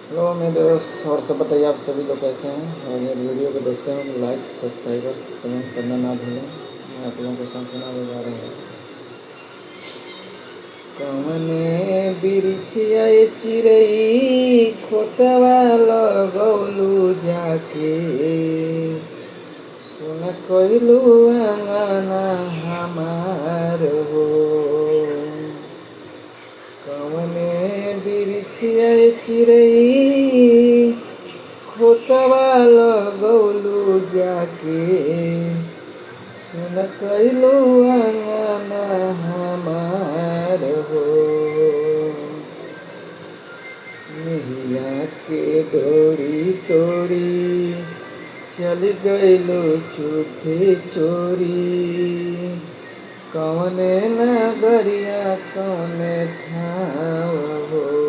Hello मेरे दोस्त, और सब बताइए आप सभी लोग कैसे हैं। और मेरे वीडियो को देखते हैं लाइक सब्सक्राइबर कमेंट करना ना भूलें। मैं आप लोगों को सुनाने जा रहा हूँ। कवने बिरिछिया चिरई खोतवा लगौलू जाके, सुन कइलू आंगना हमार हो। कवने बिरिछिया चिरई खोतवा लगौलू जाके, सुन कइलू आंगना हमार हो। नैया के डोरी तोड़ी चल गइलू चुपे चोरी, कौने नगरिया कौने ठाव हो।